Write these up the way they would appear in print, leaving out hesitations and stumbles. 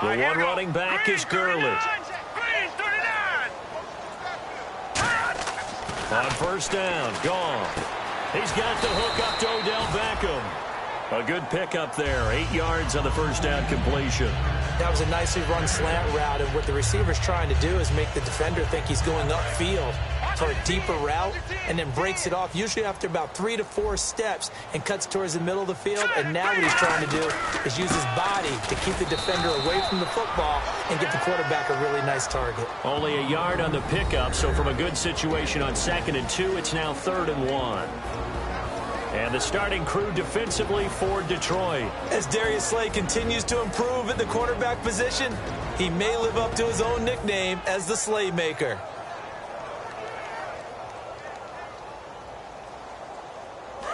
The one running back is Gurley. On first down, gone. He's got the hook up to Odell Beckham. A good pickup there. 8 yards on the first down completion. That was a nicely run slant route, and what the receiver's trying to do is make the defender think he's going upfield for a deeper route, and then breaks it off, usually after about 3 to 4 steps, and cuts towards the middle of the field. And now what he's trying to do is use his body to keep the defender away from the football and get the quarterback a really nice target. Only a yard on the pickup, so from a good situation on 2nd and 2, it's now 3rd and 1. And the starting crew defensively for Detroit. As Darius Slay continues to improve at the quarterback position, he may live up to his own nickname as the Slaymaker.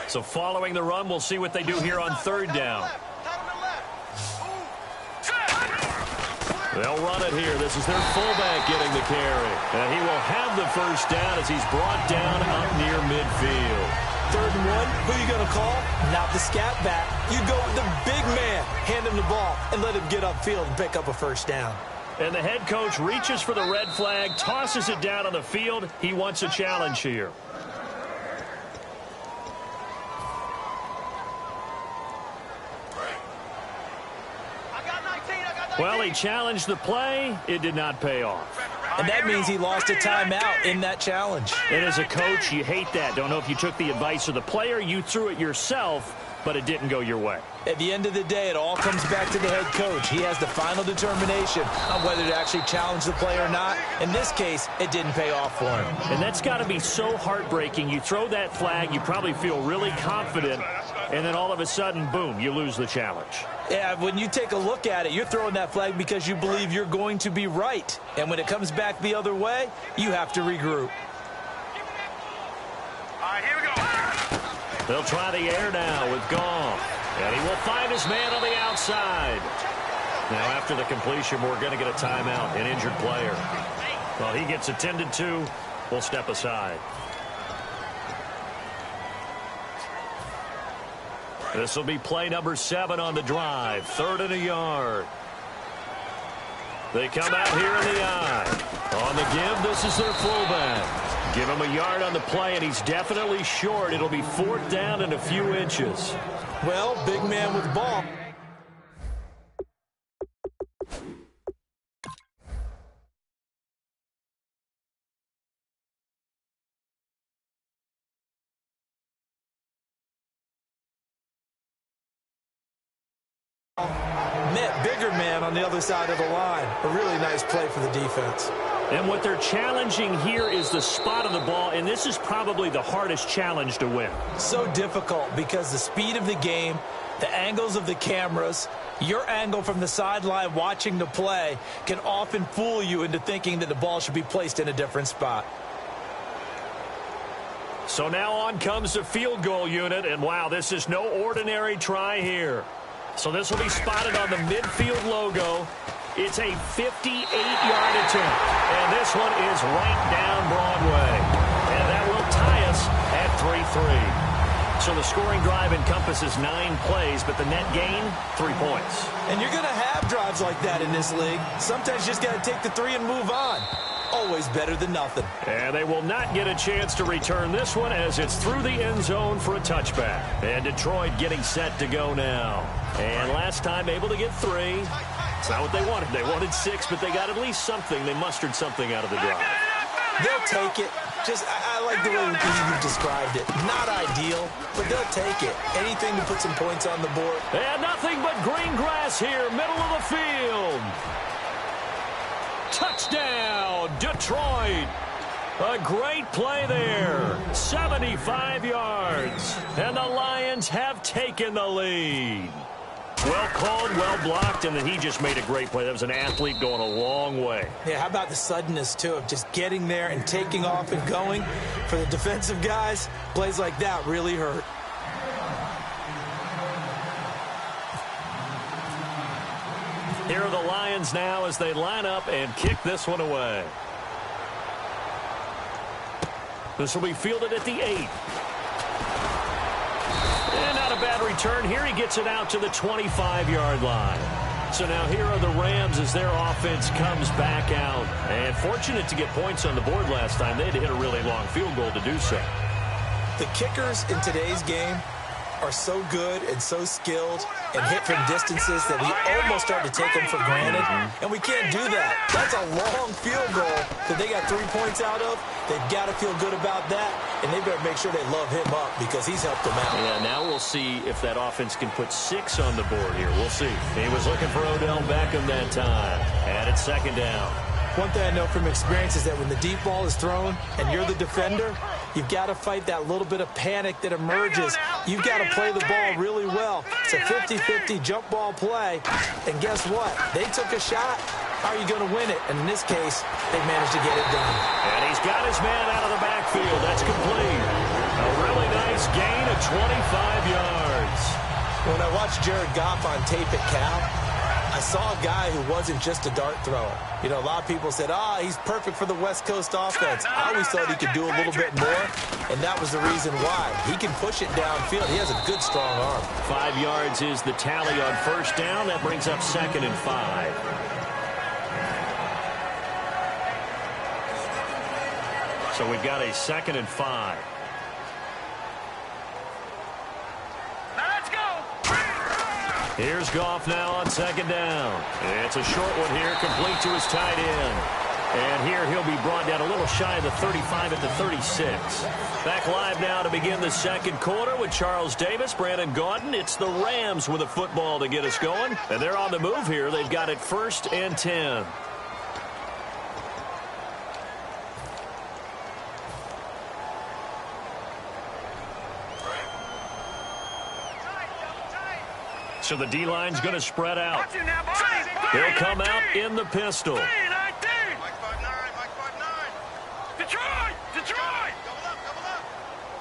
So following the run, we'll see what they do here on 3rd down. They'll run it here. This is their fullback getting the carry. And he will have the first down as he's brought down up near midfield. 3rd and 1, who you going to call? Not the scat back. You go with the big man. Hand him the ball and let him get upfield and pick up a first down. And the head coach reaches for the red flag, tosses it down on the field. He wants a challenge here. Well, he challenged the play. It did not pay off. And that means he lost a timeout in that challenge. And as a coach, you hate that. Don't know if you took the advice of the player. You threw it yourself, but it didn't go your way. At the end of the day, it all comes back to the head coach. He has the final determination on whether to actually challenge the play or not. In this case, it didn't pay off for him. And that's got to be so heartbreaking. You throw that flag, you probably feel really confident, and then all of a sudden, boom, you lose the challenge. Yeah, when you take a look at it, you're throwing that flag because you believe you're going to be right. And when it comes back the other way, you have to regroup. All right, here we go. They'll try the air now with Goff. And he will find his man on the outside. Now, after the completion, we're going to get a timeout, an injured player. Well, he gets attended to. We'll step aside. This will be play number 7 on the drive. 3rd and a yard. They come out here in the eye. On the give, this is their fullback. Give him a yard on the play, and he's definitely short. It'll be 4th down and a few inches. Well, big man with the ball. Met bigger man on the other side of the line. A really nice play for the defense. And what they're challenging here is the spot of the ball, and this is probably the hardest challenge to win. So difficult because the speed of the game, the angles of the cameras, your angle from the sideline watching the play can often fool you into thinking that the ball should be placed in a different spot. So now on comes the field goal unit, and wow, this is no ordinary try here. So this will be spotted on the midfield logo. It's a 58-yard attempt, and this one is right down Broadway. And that will tie us at 3-3. So the scoring drive encompasses 9 plays, but the net gain, 3 points. And you're going to have drives like that in this league. Sometimes you just got to take the 3 and move on. Always better than nothing. And they will not get a chance to return this one as it's through the end zone for a touchback. And Detroit getting set to go now. And last time able to get 3. It's not what they wanted. They wanted 6, but they got at least something. They mustered something out of the drive. They'll take it. Just, I like the way you described it. Not ideal, but they'll take it. Anything to put some points on the board. And nothing but green grass here, middle of the field. Touchdown, Detroit. A great play there. 75 yards. And the Lions have taken the lead. Well called, well blocked, and then he just made a great play. That was an athlete going a long way. Yeah, how about the suddenness, too, of just getting there and taking off and going? For the defensive guys, plays like that really hurt. Here are the Lions now as they line up and kick this one away. This will be fielded at the 8. And not a bad return here. He gets it out to the 25-yard line. So now here are the Rams as their offense comes back out. And fortunate to get points on the board last time. They had to hit a really long field goal to do so. The kickers in today's game are so good and so skilled and hit from distances that we almost start to take them for granted. And we can't do that. That's a long field goal that they got 3 points out of. They've got to feel good about that, and they better make sure they love him up because he's helped them out. Yeah, now we'll see if that offense can put 6 on the board here. We'll see. He was looking for Odell Beckham that time. And it's second down. One thing I know from experience is that when the deep ball is thrown and you're the defender, you've got to fight that little bit of panic that emerges. You've got to play the ball really well. It's a 50-50 jump ball play. And guess what? They took a shot. How are you going to win it? And in this case, they managed to get it done. And he's got his man out of the backfield. That's complete. A really nice gain of 25 yards. When I watched Jared Goff on tape at Cal, I saw a guy who wasn't just a dart thrower. You know, a lot of people said, he's perfect for the West Coast offense. I always thought he could do a little bit more, and that was the reason why. He can push it downfield. He has a good, strong arm. 5 yards is the tally on first down. That brings up 2nd and 5. So we've got a 2nd and 5. Here's Goff now on 2nd down. It's a short one here, complete to his tight end. And here he'll be brought down a little shy of the 35 at the 36. Back live now to begin the second quarter with Charles Davis, Brandon Gaudin. It's the Rams with a football to get us going. And they're on the move here. They've got it 1st and 10. So the D-line's going to spread out. They'll come out in the pistol. Mike 5'9", Mike 5'9". Detroit! Detroit! Double up, double up.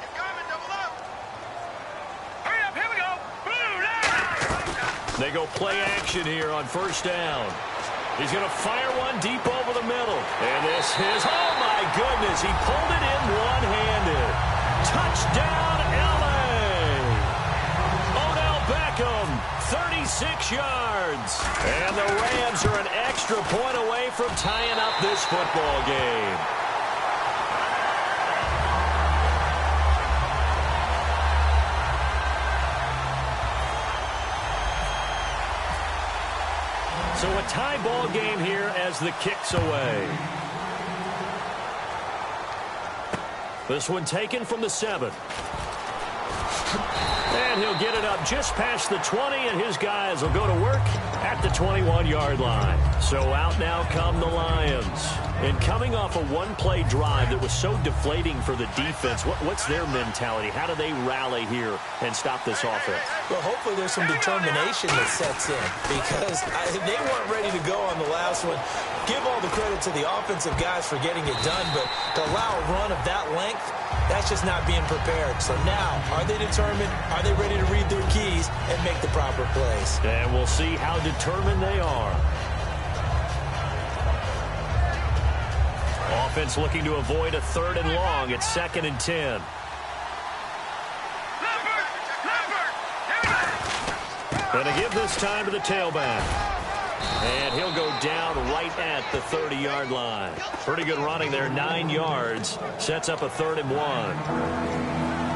Keep coming, double up. Hurry up, here we go. Boom, They go play action here on first down. He's going to fire one deep over the middle. And this is, oh my goodness, he pulled it in one-handed. Touchdown, L.A. Odell Beckham. 36 yards. And the Rams are an extra point away from tying up this football game. So a tie ball game here as the kick's away. This one taken from the 7. And he'll get it up just past the 20, and his guys will go to work at the 21-yard line. So out now come the Lions. And coming off a one-play drive that was so deflating for the defense, what's their mentality? How do they rally here and stop this offense? Well, hopefully there's some determination that sets in because they weren't ready to go on the last one. Give all the credit to the offensive guys for getting it done, but to allow a run of that length, that's just not being prepared. So now, are they determined? Are they ready to read their keys and make the proper plays? And we'll see how determined they are. Offense looking to avoid a 3rd and long. It's 2nd and 10. Gonna give this time to the tailback. And he'll go down right at the 30-yard line. Pretty good running there, 9 yards. Sets up a 3rd and 1.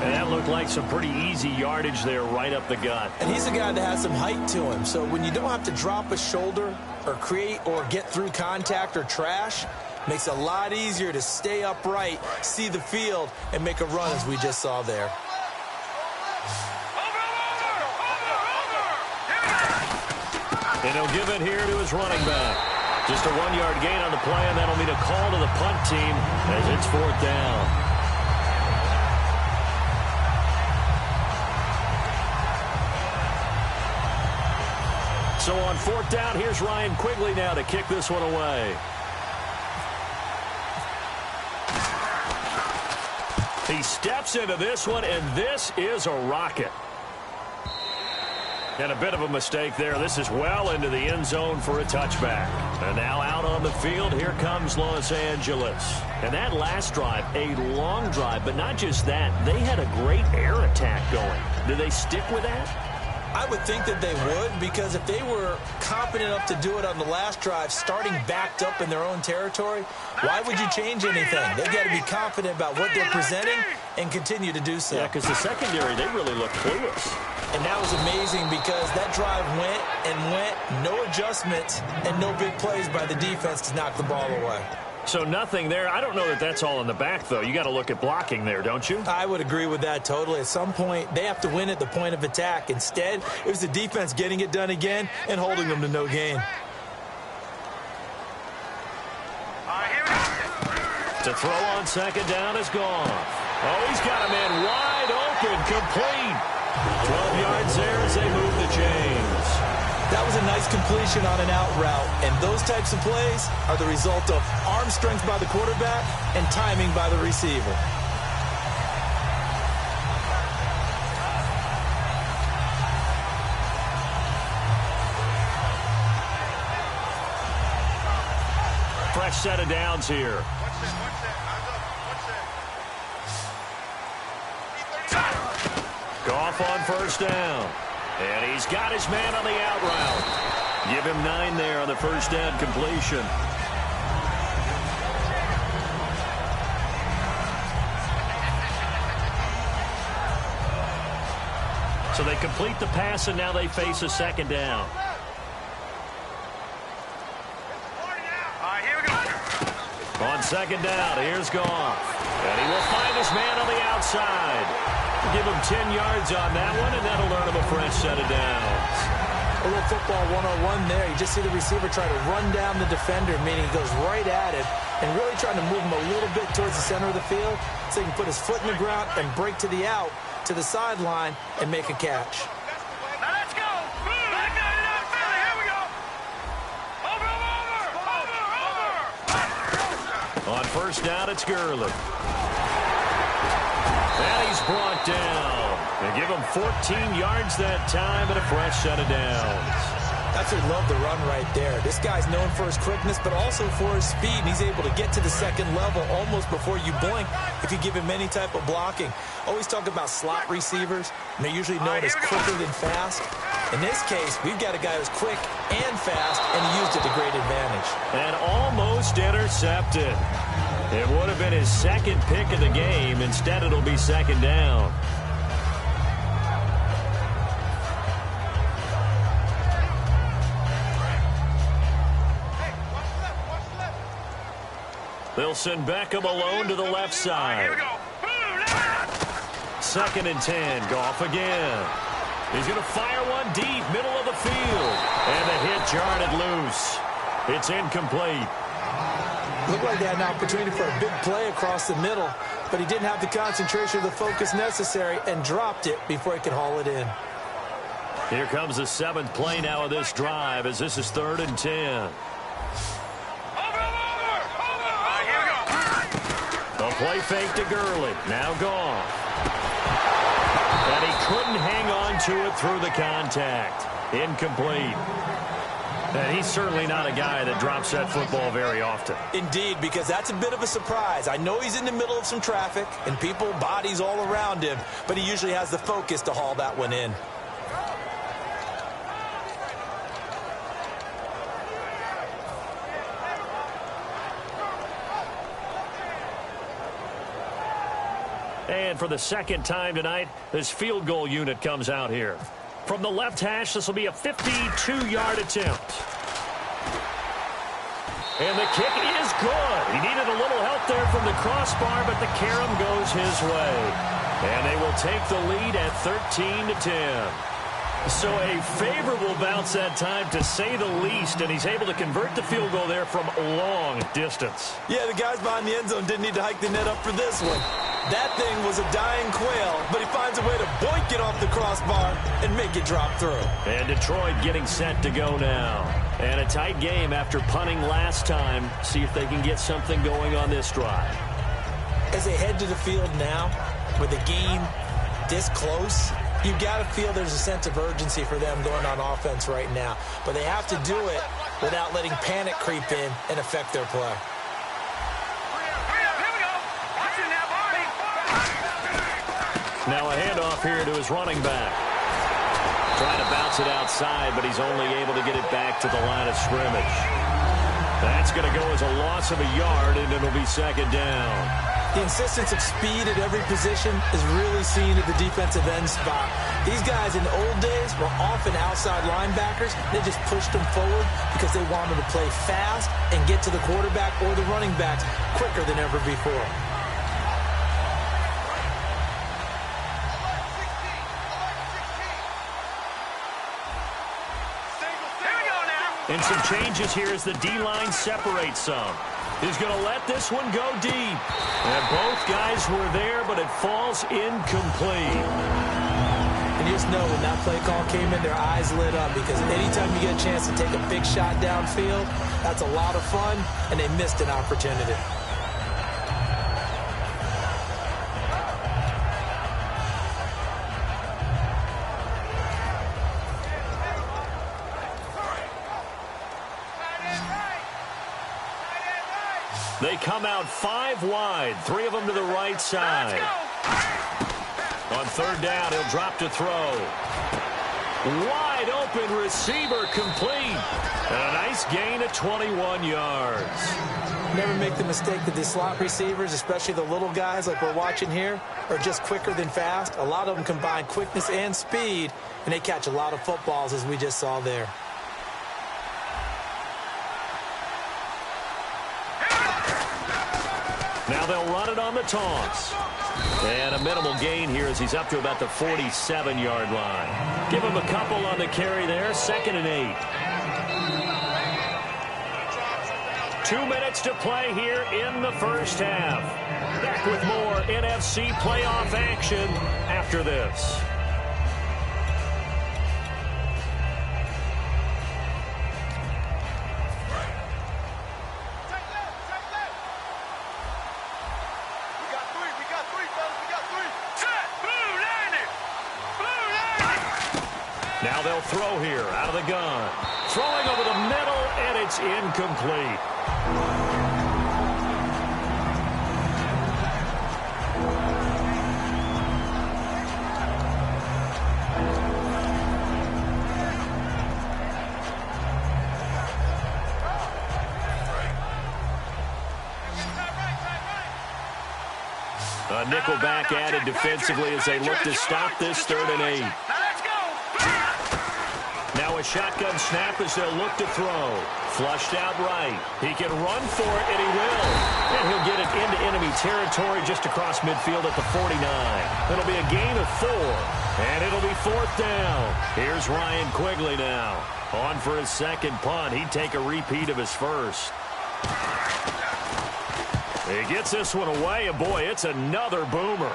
And that looked like some pretty easy yardage there right up the gut. And he's a guy that has some height to him. So when you don't have to drop a shoulder or create or get through contact or trash, makes it a lot easier to stay upright, see the field, and make a run as we just saw there. And he'll give it here to his running back. Just a 1-yard gain on the play, and that'll mean a call to the punt team as it's 4th down. So on 4th down, here's Ryan Quigley now to kick this one away. He steps into this one, and this is a rocket. And a bit of a mistake there. This is well into the end zone for a touchback. And now out on the field, here comes Los Angeles. And that last drive, a long drive, but not just that. They had a great air attack going. Do they stick with that? I would think that they would, because if they were competent enough to do it on the last drive, starting backed up in their own territory, why would you change anything? They've got to be confident about what they're presenting and continue to do so. Yeah, because the secondary, they really look clueless. And that was amazing because that drive went and went, no adjustments, and no big plays by the defense to knock the ball away. So nothing there. I don't know that that's all in the back, though. You got to look at blocking there, don't you? I would agree with that totally. At some point, they have to win at the point of attack. Instead, it was the defense getting it done again and holding them to no gain. To throw on second down is gone. Oh, he's got a man wide open, complete. 12 yards there as they move the chains. That was a nice completion on an out route, and those types of plays are the result of arm strength by the quarterback and timing by the receiver. Fresh set of downs here. Goff on first down. And he's got his man on the out route. Give him 9 there on the first down completion. So they complete the pass, and now they face a second down. On second down, here's Goff. And he will find his man on the outside. Give him 10 yards on that one, and that'll earn him a fresh set of downs. A little football 101 there. You just see the receiver try to run down the defender, meaning he goes right at it, and really trying to move him a little bit towards the center of the field so he can put his foot in the ground and break to the out, to the sideline, and make a catch. Now let's go. Here we go. Over. On first down, it's Gurley. And he's brought down. They give him 14 yards that time and a fresh set of downs. That's what love the run right there. This guy's known for his quickness, but also for his speed, and he's able to get to the second level almost before you blink if you give him any type of blocking. Always talk about slot receivers, and they're usually known as quicker than fast. In this case, we've got a guy who's quick and fast, and he used it to great advantage. And almost intercepted. It would have been his second pick of the game. Instead, it'll be second down. They'll send Beckham alone to the left side. Second and 10. Goff again. He's going to fire one deep, middle of the field. And the hit jarred loose. It's incomplete. Looked like they had an opportunity for a big play across the middle, but he didn't have the concentration or the focus necessary and dropped it before he could haul it in. Here comes the 7th play now of this drive as this is 3rd and 10. The play fake to Gurley. Now gone. And he couldn't hang on to it through the contact. Incomplete. And he's certainly not a guy that drops that football very often. Indeed, because that's a bit of a surprise. I know he's in the middle of some traffic and people, bodies all around him, but he usually has the focus to haul that one in. And for the second time tonight, this field goal unit comes out here. From the left hash, this will be a 52-yard attempt. And the kick is good. He needed a little help there from the crossbar, but the carom goes his way. And they will take the lead at 13-10. So a favorable bounce that time, to say the least, and he's able to convert the field goal there from long distance. Yeah, the guys behind the end zone didn't need to hike the net up for this one. That thing was a dying quail, but he finds a way to boink it off the crossbar and make it drop through. And Detroit getting set to go now. And a tight game after punting last time. See if they can get something going on this drive. As they head to the field now, with the game this close, you've got to feel there's a sense of urgency for them going on offense right now. But they have to do it without letting panic creep in and affect their play. Now a handoff here to his running back. Trying to bounce it outside, but he's only able to get it back to the line of scrimmage. That's going to go as a loss of a yard, and it'll be second down. The insistence of speed at every position is really seen at the defensive end spot. These guys in the old days were often outside linebackers. They just pushed them forward because they wanted to play fast and get to the quarterback or the running backs quicker than ever before. And some changes here as the D-line separates some. He's going to let this one go deep. And both guys were there, but it falls incomplete. And you just know when that play call came in, their eyes lit up because anytime you get a chance to take a big shot downfield, that's a lot of fun, and they missed an opportunity. They come out 5 wide, 3 of them to the right side. On third down, he'll drop to throw. Wide open receiver complete. And a nice gain of 21 yards. Never make the mistake that the slot receivers, especially the little guys like we're watching here, are just quicker than fast. A lot of them combine quickness and speed, and they catch a lot of footballs, as we just saw there. Now they'll run it on the toss. And a minimal gain here as he's up to about the 47-yard line. Give him a couple on the carry there, 2nd and 8. 2 minutes to play here in the first half. Back with more NFC playoff action after this. Now they'll throw here out of the gun. Throwing over the middle, and it's incomplete. A nickel back added defensively as they look to stop this 3rd and 8. Now a shotgun snap as they'll look to throw. Flushed out right. He can run for it, and he will. And he'll get it into enemy territory just across midfield at the 49. It'll be a gain of 4, and it'll be 4th down. Here's Ryan Quigley now. On for his second punt. He'd take a repeat of his first. He gets this one away, and boy, it's another boomer.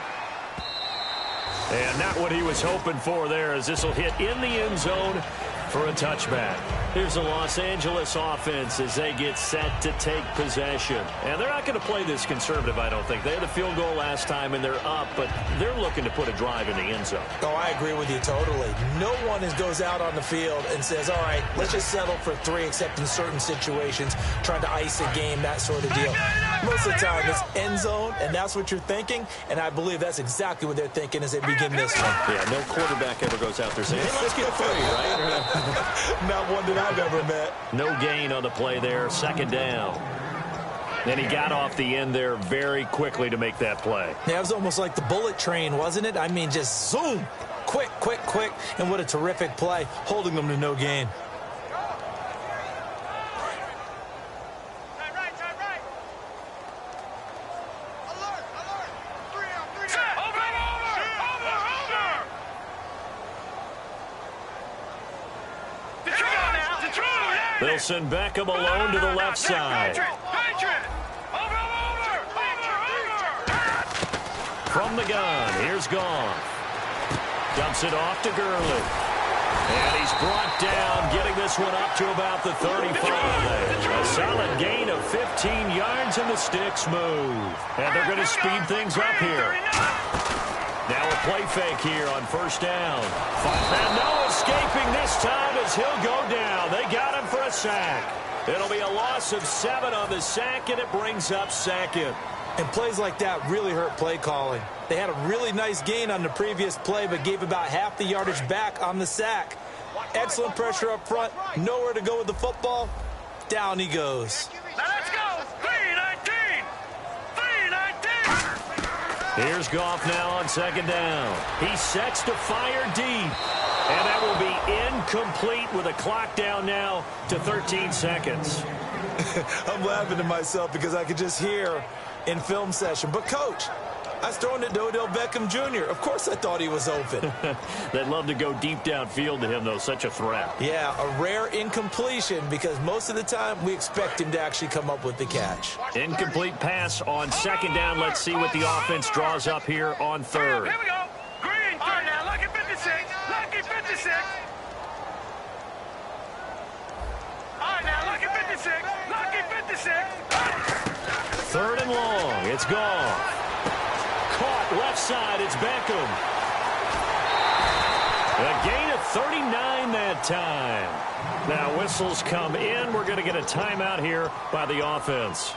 And not what he was hoping for there, as this will hit in the end zone for a touchback. Here's the Los Angeles offense as they get set to take possession. And they're not going to play this conservative, I don't think. They had a field goal last time, and they're up, but they're looking to put a drive in the end zone. Oh, I agree with you totally. No one goes out on the field and says, all right, let's just settle for 3, except in certain situations, trying to ice a game, that sort of deal. Most of the time, it's end zone, and that's what you're thinking, and I believe that's exactly what they're thinking as they begin this one. Yeah, no quarterback ever goes out there saying, hey, let's get 3, right? Not one that I've ever met. No gain on the play there, 2nd down. Then he got off the end there very quickly to make that play. Yeah, it was almost like the bullet train, wasn't it? I mean, just zoom, quick, quick, quick, and what a terrific play, holding them to no gain. They'll send Beckham alone to the left side. From the gun, here's Goff. Dumps it off to Gurley. And he's brought down, getting this one up to about the 35. A solid gain of 15 yards, and the sticks move. And they're going to speed things up here. Now a play fake here on 1st down. And no escaping this time as he'll go down. They got him for a sack. It'll be a loss of 7 on the sack, and it brings up 2nd. And plays like that really hurt play calling. They had a really nice gain on the previous play, but gave about half the yardage back on the sack. Excellent pressure up front. Nowhere to go with the football. Down he goes. Now let's go. 3-19. 3-19. Here's Goff now on second down. He sets to fire deep. And that will be incomplete with a clock down now to 13 seconds. I'm laughing to myself because I could just hear in film session. But, Coach, I was throwing it to Odell Beckham Jr. Of course I thought he was open. They'd love to go deep downfield to him, though. Such a threat. Yeah, a rare incompletion because most of the time we expect him to actually come up with the catch. Incomplete pass on second down. Let's see what the offense draws up here on third. Here we go. Green. All right, now, lucky 56. Lucky 56. All right, now, lucky 56. Lucky 56. Third and long. It's gone. Caught left side. It's Beckham. A gain of 39 that time. Now whistles come in. We're going to get a timeout here by the offense.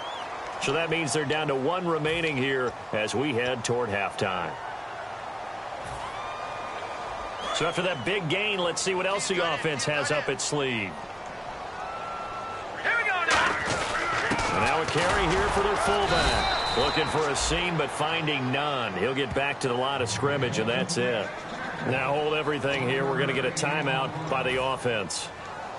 So that means they're down to one remaining here as we head toward halftime. So after that big gain, let's see what else the offense has up its sleeve. Here we go now. And now a carry here for their fullback. Looking for a seam, but finding none. He'll get back to the line of scrimmage, and that's it. Now hold everything here. We're going to get a timeout by the offense.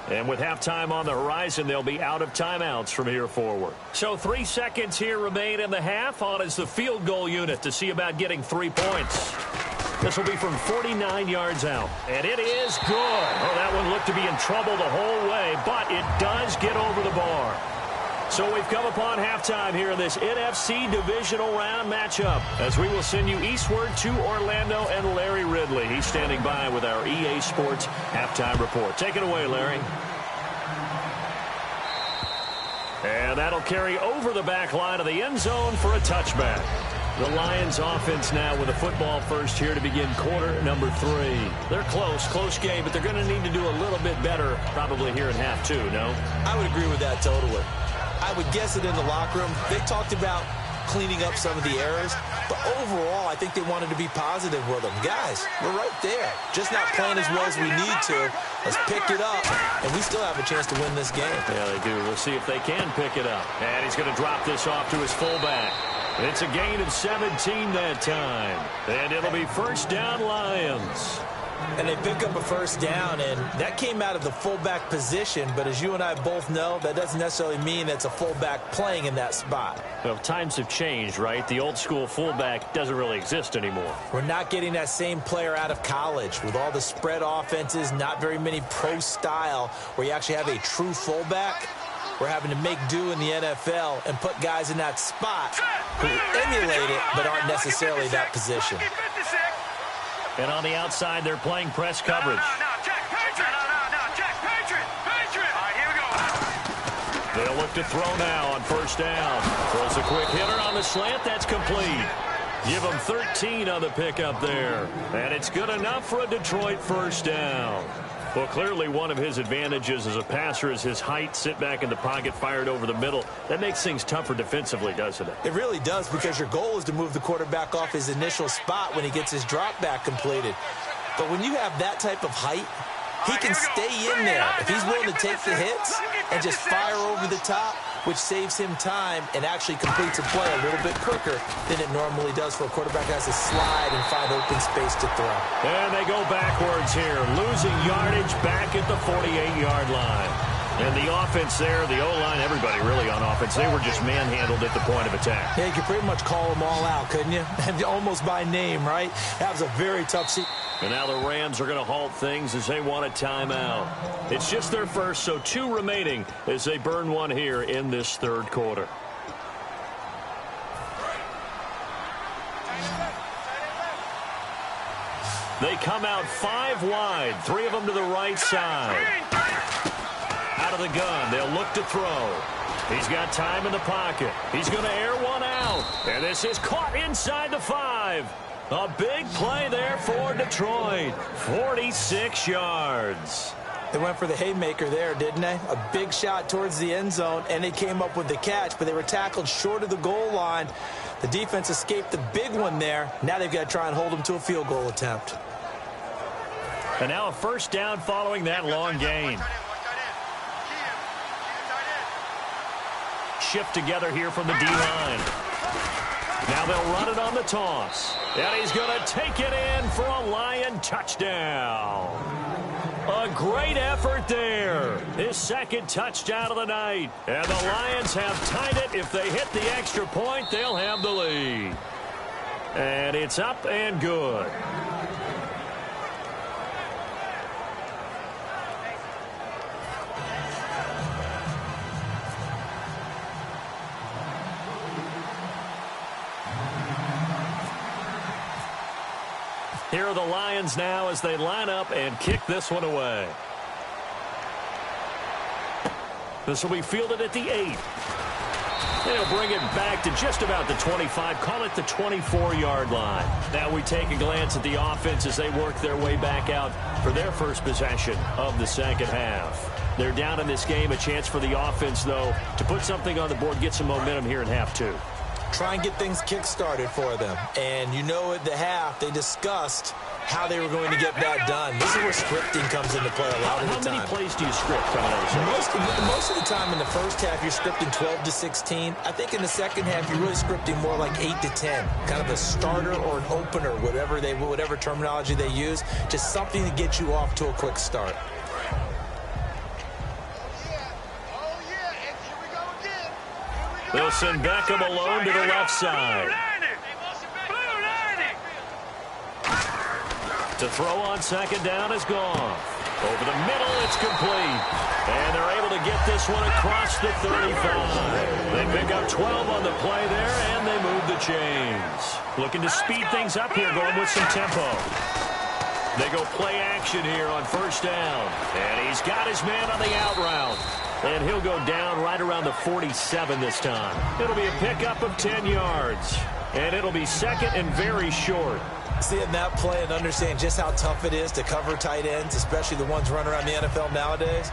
And with halftime on the horizon, they'll be out of timeouts from here forward. So 3 seconds here remain in the half. On is the field goal unit to see about getting 3 points. This will be from 49 yards out. And it is good. Oh, that one looked to be in trouble the whole way, but it does get over the bar. So we've come upon halftime here in this NFC divisional round matchup as we will send you eastward to Orlando and Larry Ridley. He's standing by with our EA Sports halftime report. Take it away, Larry. And that'll carry over the back line of the end zone for a touchback. The Lions offense now with a football first here to begin quarter number 3. They're close game, but they're going to need to do a little bit better probably here in half 2, no? I would agree with that totally. I would guess it in the locker room. They talked about cleaning up some of the errors, but overall, I think they wanted to be positive with them. Guys, we're right there. Just not playing as well as we need to. Let's pick it up, and we still have a chance to win this game. Yeah, they do. We'll see if they can pick it up. And he's going to drop this off to his fullback. It's a gain of 17 that time. And it'll be first down Lions. And they pick up a first down, and that came out of the fullback position. But as you and I both know, that doesn't necessarily mean that's a fullback playing in that spot. Well, times have changed, right? The old school fullback doesn't really exist anymore. We're not getting that same player out of college with all the spread offenses, not very many pro style where you actually have a true fullback. We're having to make do in the NFL and put guys in that spot who emulate it but aren't necessarily that position. And on the outside, they're playing press coverage. Check, Patriot. Check, Patriot. Patriot. All right, here we go. They'll look to throw now on first down. Throws a quick hitter on the slant. That's complete. Give them 13 on the pickup there. And it's good enough for a Detroit first down. Well, clearly one of his advantages as a passer is his height. Sit back in the pocket, fired over the middle. That makes things tougher defensively, doesn't it? It really does, because your goal is to move the quarterback off his initial spot when he gets his drop back completed. But when you have that type of height, he can stay in there if he's willing to take the hits and just fire over the top, which saves him time and actually completes a play a little bit quicker than it normally does for a quarterback who has to slide and find open space to throw. And they go backwards here, losing yardage back at the 48-yard line. And the offense there, the O-line, everybody really on offense, they were just manhandled at the point of attack. Yeah, you could pretty much call them all out, couldn't you? Almost by name, right? That was a very tough seat. And now the Rams are going to halt things as they want a timeout. It's just their first, so 2 remaining as they burn one here in this third quarter. They come out 5 wide, 3 of them to the right side. Out of the gun, they'll look to throw. He's got time in the pocket. He's going to air one out. And this is caught inside the 5. A big play there for Detroit. 46 yards. They went for the haymaker there, didn't they? A big shot towards the end zone, and they came up with the catch, but they were tackled short of the goal line. The defense escaped the big one there. Now they've got to try and hold them to a field goal attempt. And now a first down following that long gain. Shift together here from the D-line. Now they'll run it on the toss. And he's going to take it in for a Lion touchdown. A great effort there. His second touchdown of the night. And the Lions have tied it. If they hit the extra point, they'll have the lead. And it's up and good. Here are the Lions now as they line up and kick this one away. This will be fielded at the 8. They'll bring it back to just about the 25, call it the 24-yard line. Now we take a glance at the offense as they work their way back out for their first possession of the second half. They're down in this game, a chance for the offense, though, to put something on the board, get some momentum here in half 2. Try and get things kick-started for them. And you know at the half, they discussed how they were going to get that done. This is where scripting comes into play a lot of the time. How many plays do you script coming out of most of the time in the first half, you're scripting 12 to 16. I think in the second half, you're really scripting more like 8 to 10. Kind of a starter or an opener, whatever terminology they use. Just something to get you off to a quick start. They'll send Beckham alone to the left side. To throw on second down is gone. Over the middle, it's complete. And they're able to get this one across the 35. They pick up 12 on the play there, and they move the chains. Looking to speed things up here, going with some tempo. They go play action here on first down. And he's got his man on the out route. And he'll go down right around the 47 this time. It'll be a pickup of 10 yards. And it'll be second and very short. Seeing that play and understand just how tough it is to cover tight ends, especially the ones running around the NFL nowadays,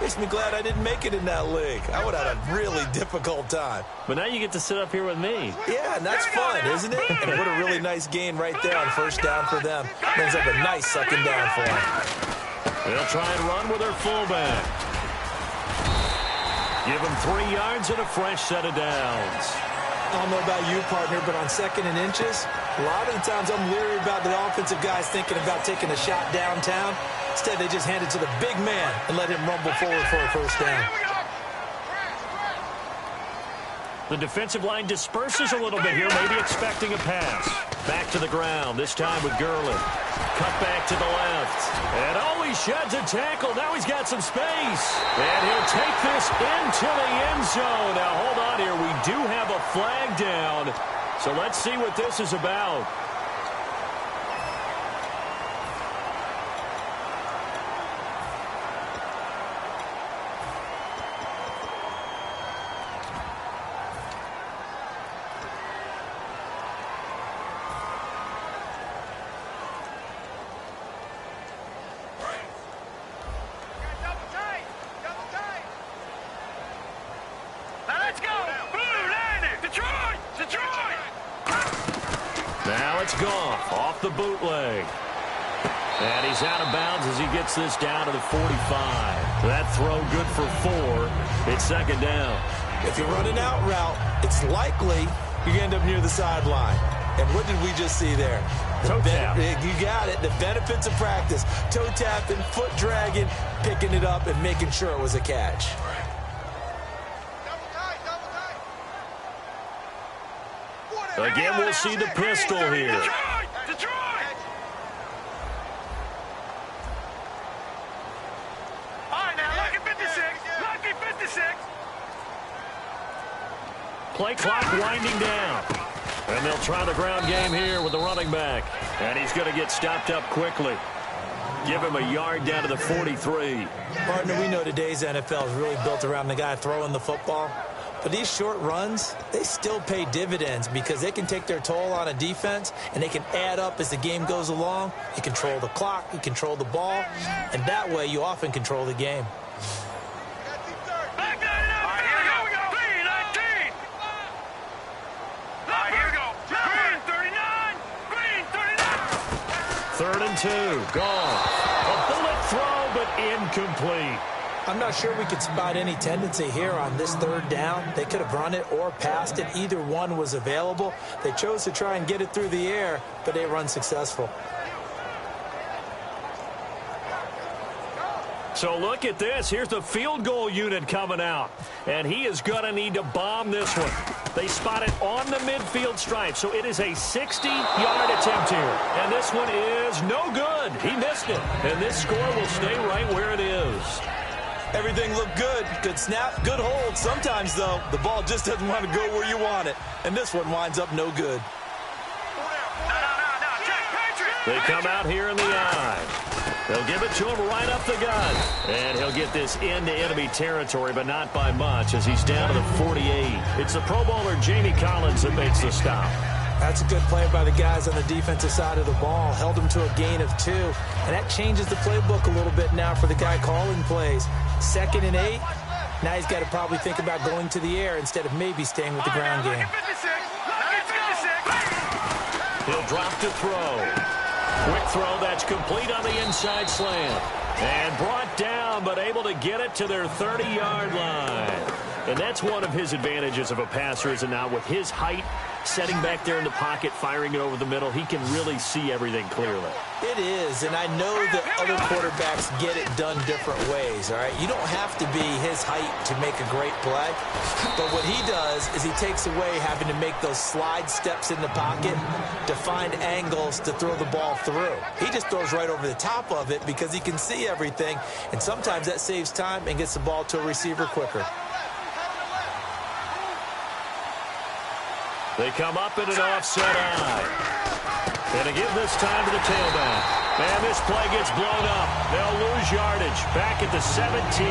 makes me glad I didn't make it in that league. I would have had a really difficult time. But now you get to sit up here with me. Yeah, and that's fun, isn't it? And what a really nice gain right there on first down for them. Brings up a nice second down for them. They'll try and run with their fullback. Give them 3 yards and a fresh set of downs. I don't know about you, partner, but on second and inches, a lot of the times I'm leery about the offensive guys thinking about taking a shot downtown. Instead, they just hand it to the big man and let him rumble forward for a first down. The defensive line disperses a little bit here, maybe expecting a pass. Back to the ground, this time with Gurley. Cut back to the left. And oh, he sheds a tackle. Now he's got some space. And he'll take this into the end zone. Now, hold on here. We do have a flag down. So let's see what this is about. Now it's Goff off the bootleg. And he's out of bounds as he gets this down to the 45. That throw good for 4. It's second down. If you're running out route, it's likely you're going to end up near the sideline. And what did we just see there? Toe tap. You got it. The benefits of practice. Toe tapping, foot dragging, picking it up, and making sure it was a catch. Again, we'll see the pistol here. Detroit! All right, now, lucky 56. Lucky 56. Play clock winding down. And they'll try the ground game here with the running back. And he's going to get stopped up quickly. Give him a yard down to the 43. Partner, we know today's NFL is really built around the guy throwing the football. But these short runs, they still pay dividends because they can take their toll on a defense, and they can add up as the game goes along. You control the clock, you control the ball, and that way you often control the game. Third and 2, gone. A bullet throw, but incomplete. I'm not sure we could spot any tendency here on this third down. They could have run it or passed it. Either one was available. They chose to try and get it through the air, but they were unsuccessful. So look at this. Here's the field goal unit coming out. And he is going to need to bomb this one. They spot it on the midfield stripe. So it is a 60-yard attempt here. And this one is no good. He missed it. And this score will stay right where it is. Everything looked good. Good snap, good hold. Sometimes, though, the ball just doesn't want to go where you want it. And this one winds up no good. They come out here in the eye. They'll give it to him right up the gut. And he'll get this into enemy territory, but not by much as he's down to the 48. It's the Pro Bowler Jamie Collins that makes the stop. That's a good play by the guys on the defensive side of the ball. Held him to a gain of 2. And that changes the playbook a little bit now for the guy calling plays. 2nd and 8. Now he's got to probably think about going to the air instead of maybe staying with the ground game. He'll drop to throw. Quick throw that's complete on the inside slant. And brought down, but able to get it to their 30-yard line. And that's one of his advantages of a passer, is it not? With his height, setting back there in the pocket, firing it over the middle, he can really see everything clearly. It is, and I know that other quarterbacks get it done different ways, all right? You don't have to be his height to make a great play, but what he does is he takes away having to make those slide steps in the pocket to find angles to throw the ball through. He just throws right over the top of it because he can see everything, and sometimes that saves time and gets the ball to a receiver quicker. They come up in an offset eye. And to give this time to the tailback. Man, this play gets blown up. They'll lose yardage. Back at the 17.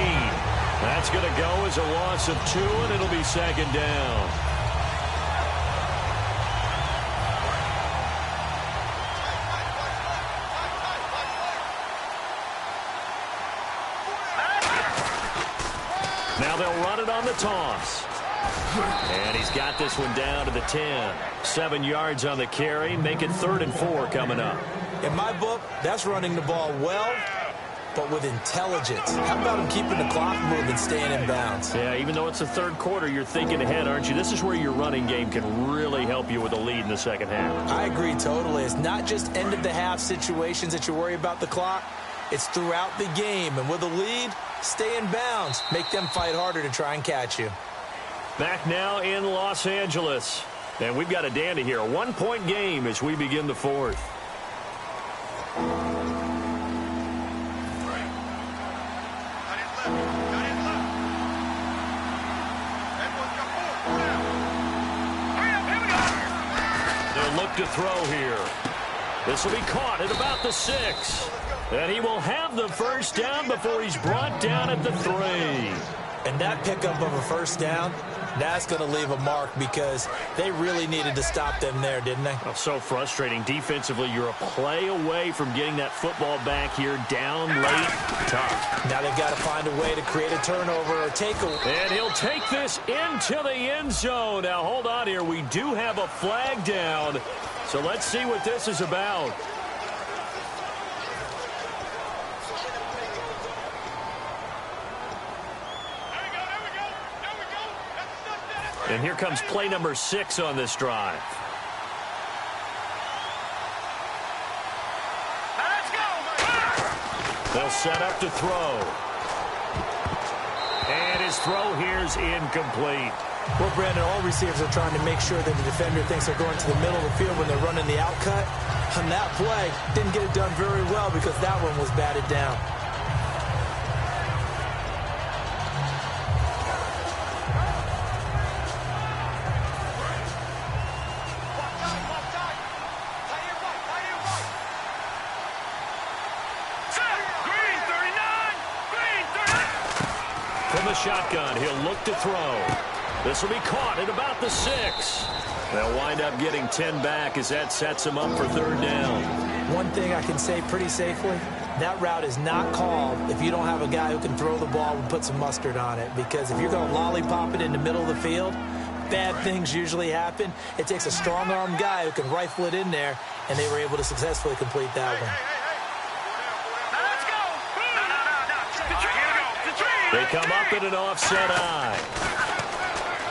That's going to go as a loss of 2, and it'll be 2nd down. Now they'll run it on the toss. And he's got this one down to the 10. 7 yards on the carry. Make it 3rd and 4 coming up. In my book, that's running the ball well, but with intelligence. How about him keeping the clock moving, staying in bounds? Yeah, even though it's the 3rd quarter, you're thinking ahead, aren't you? This is where your running game can really help you with a lead in the 2nd half. I agree totally. It's not just end-of-the-half situations that you worry about the clock. It's throughout the game. And with a lead, stay in bounds. Make them fight harder to try and catch you. Back now in Los Angeles. And we've got a dandy here. A 1-point game as we begin the 4th. They'll look to throw here. This will be caught at about the 6. And he will have the first down before he's brought down at the 3. And that pickup of a first down, that's going to leave a mark because they really needed to stop them there, didn't they? Oh, so frustrating. Defensively, you're a play away from getting that football back here down late. Tough. Now they've got to find a way to create a turnover or take a... And he'll take this into the end zone. Now, hold on here. We do have a flag down. So let's see what this is about. And here comes play number 6 on this drive. They'll set up to throw. And his throw here's incomplete. Well, Brandon, all receivers are trying to make sure that the defender thinks they're going to the middle of the field when they're running the out cut. On that play, didn't get it done very well because that one was batted down. From the shotgun, he'll look to throw. This will be caught at about the 6. They'll wind up getting 10 back as that sets them up for third down. One thing I can say pretty safely, that route is not called if you don't have a guy who can throw the ball and put some mustard on it. Because if you're going to lollipop it in the middle of the field, bad things usually happen. It takes a strong-arm guy who can rifle it in there, and they were able to successfully complete that one. They come up in an offset eye.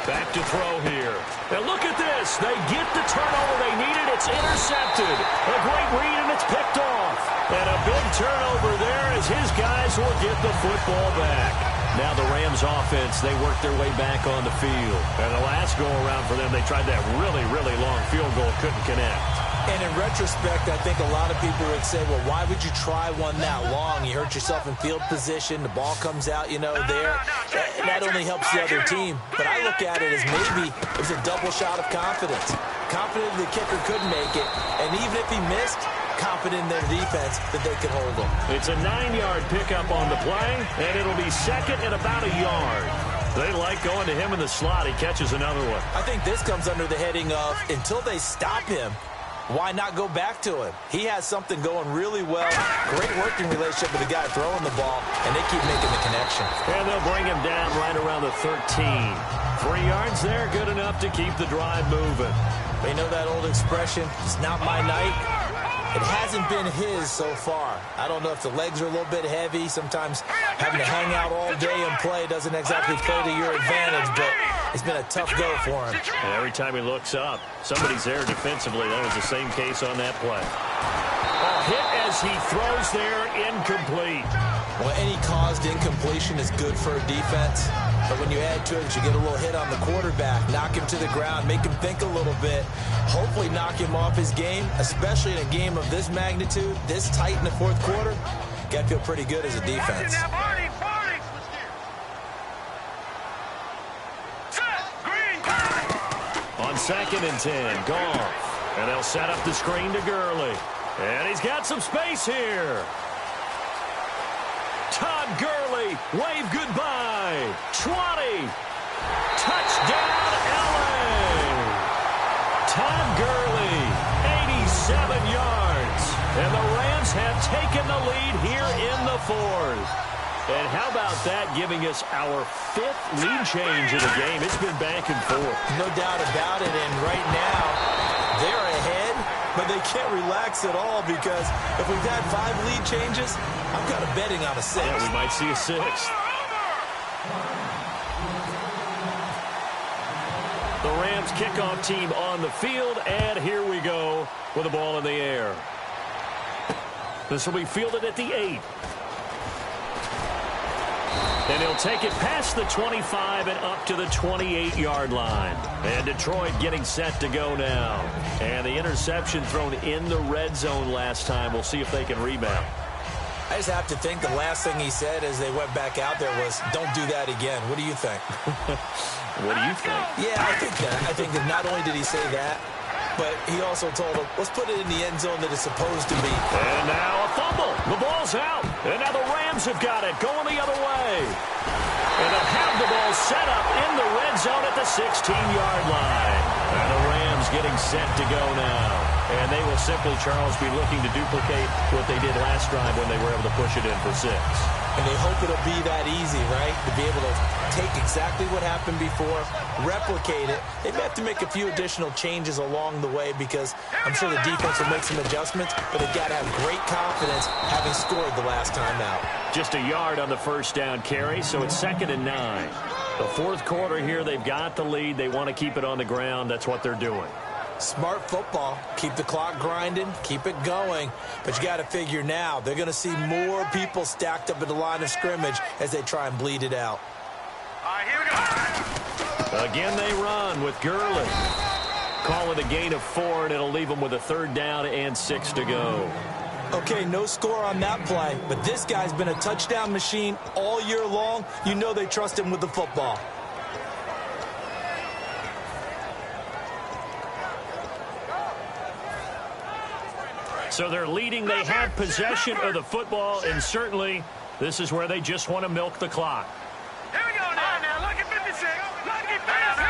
Back to throw here. And look at this. They get the turnover they needed. It's intercepted. A great read, and it's picked off. And a big turnover there as his guys will get the football back. Now the Rams offense, they work their way back on the field. And the last go-around for them, they tried that really, really long field goal, couldn't connect. And in retrospect, I think a lot of people would say, well, why would you try one that long? You hurt yourself in field position. The ball comes out, there. That only helps the other team. But I look at it as maybe it was a double shot of confidence. Confident the kicker could make it. And even if he missed, confident in their defense that they could hold him. It's a 9-yard pickup on the play, and it'll be second and about a yard. They like going to him in the slot. He catches another one. I think this comes under the heading of until they stop him, why not go back to him? He has something going really well. Great working relationship with the guy throwing the ball, and they keep making the connection. And they'll bring him down right around the 13. 3 yards there, good enough to keep the drive moving. They know that old expression, it's not my night. It hasn't been his so far. I don't know if the legs are a little bit heavy. Sometimes having to hang out all day and play doesn't exactly play to your advantage, but it's been a tough go for him. And every time he looks up, somebody's there defensively. That was the same case on that play. A hit as he throws there, incomplete. Well, any caused incompletion is good for a defense. But when you add to it, you get a little hit on the quarterback, knock him to the ground, make him think a little bit, hopefully knock him off his game, especially in a game of this magnitude, this tight in the fourth quarter. Got to feel pretty good as a defense. On 2nd and 10, Goff. And they'll set up the screen to Gurley. And he's got some space here. Todd Gurley, wave goodbye. 20. Touchdown, LA. Todd Gurley, 87 yards. And the Rams have taken the lead here in the fourth. And how about that giving us our 5th lead change in the game? It's been back and forth. No doubt about it. And right now, they're ahead, but they can't relax at all because if we've had 5 lead changes, I'm kind of betting on a 6th. Yeah, we might see a 6th. The Rams kickoff team on the field, and here we go with the ball in the air. This will be fielded at the 8. And he'll take it past the 25 and up to the 28-yard line. And Detroit getting set to go now. And the interception thrown in the red zone last time. We'll see if they can rebound. I just have to think the last thing he said as they went back out there was, don't do that again. What do you think? What do you think? Yeah, I think that. I think that not only did he say that, but he also told him, let's put it in the end zone that it's supposed to be. And now a fumble. The ball's out. And now the Rams have got it going the other way. And they'll have the ball set up in the red zone at the 16-yard line. And the Rams getting set to go now. And they will simply, Charles, be looking to duplicate what they did last drive when they were able to push it in for 6. And they hope it'll be that easy, right? To be able to take exactly what happened before, replicate it. They may have to make a few additional changes along the way because I'm sure the defense will make some adjustments, but they've got to have great confidence having scored the last time out. Just a yard on the first down carry, so it's 2nd and 9. The fourth quarter here, they've got the lead. They want to keep it on the ground. That's what they're doing. Smart football. Keep the clock grinding. Keep it going. But you got to figure now, they're going to see more people stacked up at the line of scrimmage as they try and bleed it out. All right, here we go. Again, they run with Gurley. Call it a gain of 4, and it'll leave them with a 3rd down and 6 to go. Okay, no score on that play, but this guy's been a touchdown machine all year long. You know they trust him with the football. So they're leading. They have possession of the football, and certainly this is where they just want to milk the clock. Here we go now. Look at 56. Look at 56.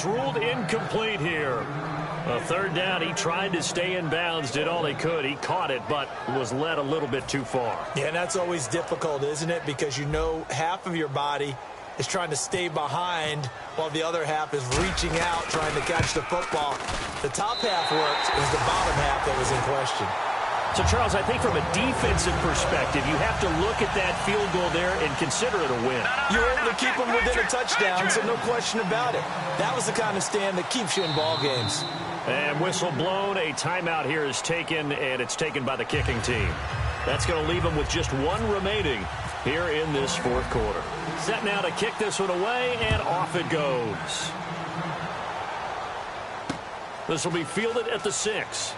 is ruled incomplete here. A third down, he tried to stay in bounds, did all he could. He caught it, but was led a little bit too far. Yeah, and that's always difficult, isn't it? Because you know half of your body is trying to stay behind while the other half is reaching out, trying to catch the football. The top half worked. It was the bottom half that was in question. So, Charles, I think from a defensive perspective, you have to look at that field goal there and consider it a win. You were able to keep them within a touchdown, so no question about it. That was the kind of stand that keeps you in ball games. And whistle blown, a timeout here is taken, and it's taken by the kicking team. That's going to leave them with just one remaining here in this fourth quarter. Set now to kick this one away, and off it goes. This will be fielded at the 6.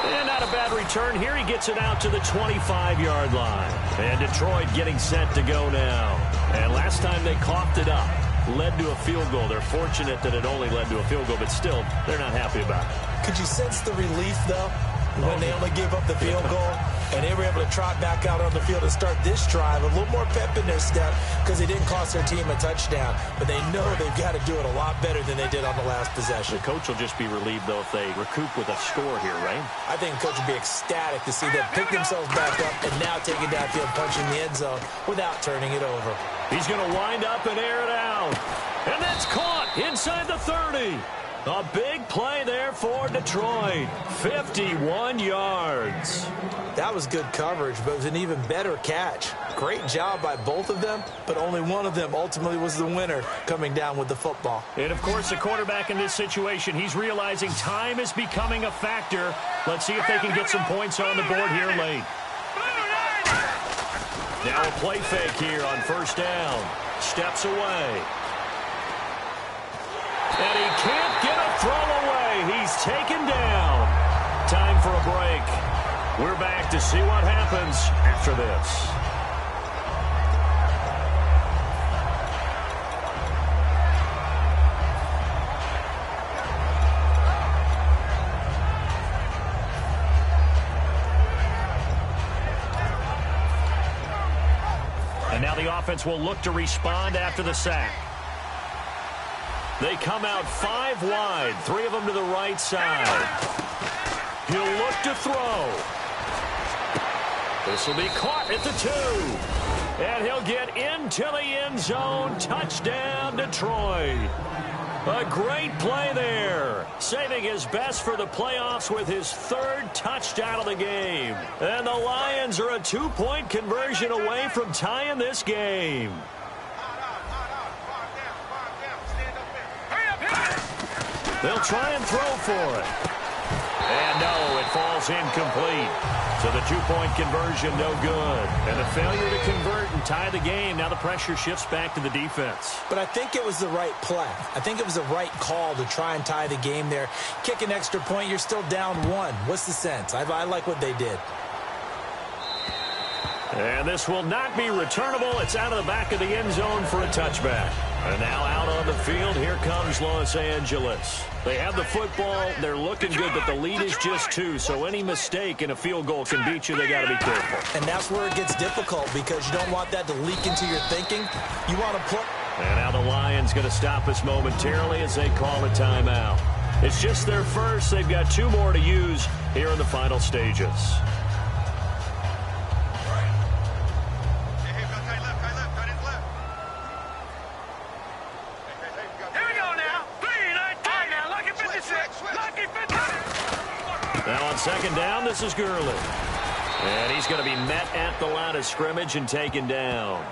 And not a bad return here. He gets it out to the 25-yard line. And Detroit getting set to go now. And last time they coughed it up, led to a field goal. They're fortunate that it only led to a field goal, but still, they're not happy about it. Could you sense the relief, though, when they only gave up the field goal? And they were able to trot back out on the field and start this drive. A little more pep in their step because they didn't cost their team a touchdown. But they know they've got to do it a lot better than they did on the last possession. The coach will just be relieved, though, if they recoup with a score here, right? I think the coach will be ecstatic to see them pick themselves back up and now take it downfield, punching the end zone without turning it over. He's going to wind up and air it out. And that's caught inside the 30. A big play there for Detroit. 51 yards. That was good coverage, but it was an even better catch. Great job by both of them, but only one of them ultimately was the winner coming down with the football. And, of course, the quarterback in this situation, he's realizing time is becoming a factor. Let's see if they can get some points on the board here late. Now a play fake here on first down. Steps away. And he can't get a throw away. He's taken down. Time for a break. We're back to see what happens after this. And now the offense will look to respond after the sack. They come out 5 wide, 3 of them to the right side. He'll look to throw. This will be caught at the 2. And he'll get into the end zone. Touchdown, Detroit. A great play there. Saving his best for the playoffs with his 3rd touchdown of the game. And the Lions are a 2-point conversion away from tying this game. They'll try and throw for it. And no, it falls incomplete. So the 2-point conversion, no good. And the failure to convert and tie the game. Now the pressure shifts back to the defense. But I think it was the right play. I think it was the right call to try and tie the game there. Kick an extra point, you're still down 1. What's the sense? I like what they did. And this will not be returnable. It's out of the back of the end zone for a touchback. And now out on the field, here comes Los Angeles. They have the football. They're looking good, but the lead is just 2. So any mistake in a field goal can beat you. They got to be careful. And that's where it gets difficult because you don't want that to leak into your thinking. You want to put... And now the Lions going to stop us momentarily as they call a timeout. It's just their first. They've got 2 more to use here in the final stages. Now on second down, this is Gurley. And he's going to be met at the line of scrimmage and taken down.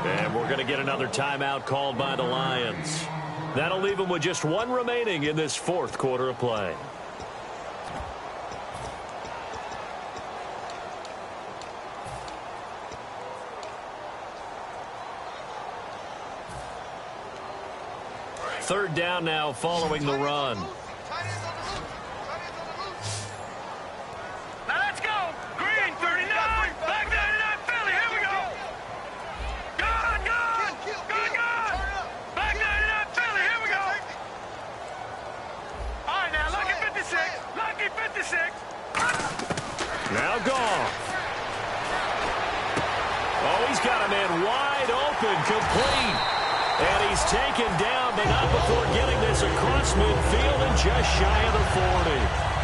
And we're going to get another timeout called by the Lions. That'll leave them with just 1 remaining in this 4th quarter of play. Third down now following the run. Now Goff. Oh, he's got a man wide open, complete. And he's taken down, but not before getting this across midfield and just shy of the 40.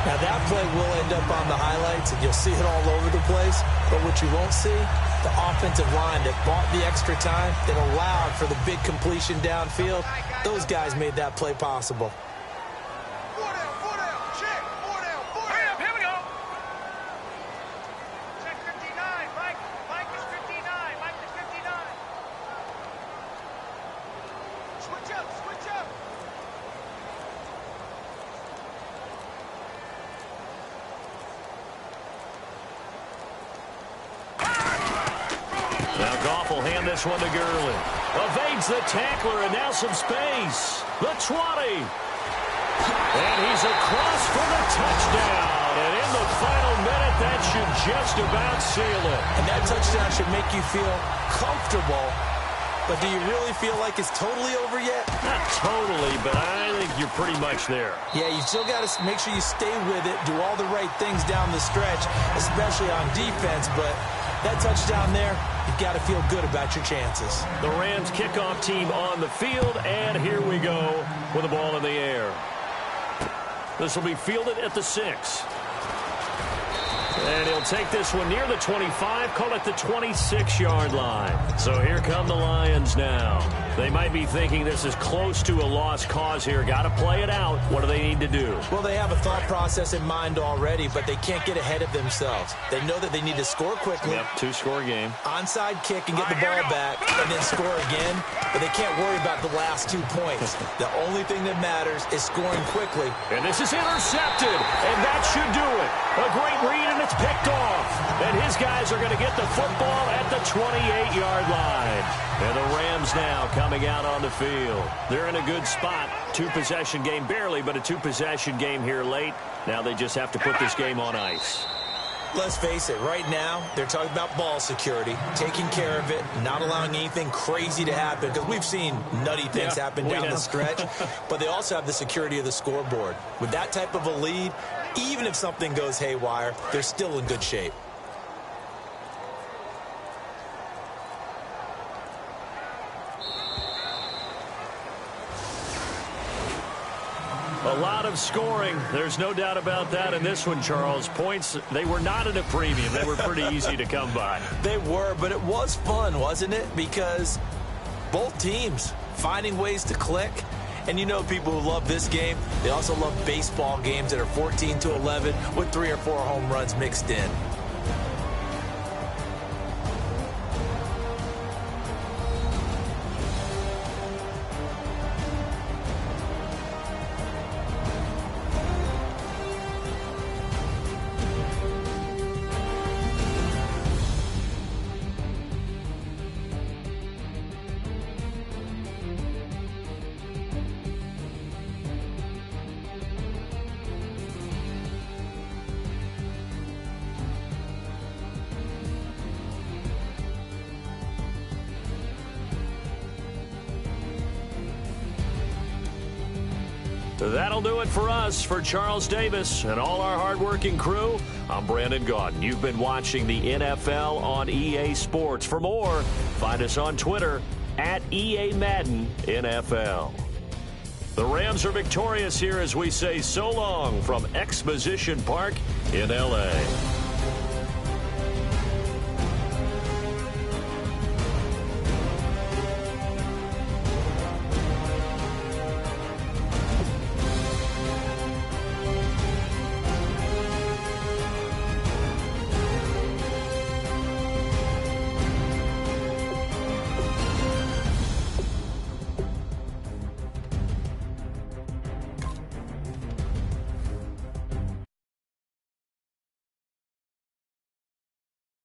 Now, that play will end up on the highlights, and you'll see it all over the place. But what you won't see, the offensive line that bought the extra time, that allowed for the big completion downfield, those guys made that play possible. Will hand this one to Gurley. Evades the tackler, and now some space. The 20. And he's across for the touchdown. And in the final minute, that should just about seal it. And that touchdown should make you feel comfortable. But do you really feel like it's totally over yet? Not totally, but I think you're pretty much there. Yeah, you still got to make sure you stay with it, do all the right things down the stretch, especially on defense. But that touchdown there, you've got to feel good about your chances. The Rams kickoff team on the field, and here we go with the ball in the air. This will be fielded at the 6. And he'll take this one near the 25, call it the 26-yard line. So here come the Lions now. They might be thinking this is close to a lost cause here. Got to play it out. What do they need to do? Well, they have a thought process in mind already, but they can't get ahead of themselves. They know that they need to score quickly. Yep, 2-score game. Onside kick and get the ball back and then score again, but they can't worry about the last 2 points. The only thing that matters is scoring quickly. And this is intercepted, and that should do it. A great read, and it's picked off. And his guys are going to get the football at the 28-yard line. And the Rams now coming out on the field. They're in a good spot. 2-possession game, barely, but a 2-possession game here late. Now they just have to put this game on ice. Let's face it, right now, they're talking about ball security, taking care of it, not allowing anything crazy to happen, because we've seen nutty things happen down the stretch, but they also have the security of the scoreboard. With that type of a lead, even if something goes haywire, they're still in good shape. A lot of scoring. There's no doubt about that in this one, Charles. Points, they were not at a premium. They were pretty easy to come by. They were, but it was fun, wasn't it? Because both teams finding ways to click. And you know people who love this game, they also love baseball games that are 14-11 with 3 or 4 home runs mixed in. That'll do it for us. For Charles Davis and all our hardworking crew, I'm Brandon Gaudin. You've been watching the NFL on EA Sports. For more, find us on Twitter at EA Madden NFL. The Rams are victorious here as we say so long from Exposition Park in L.A.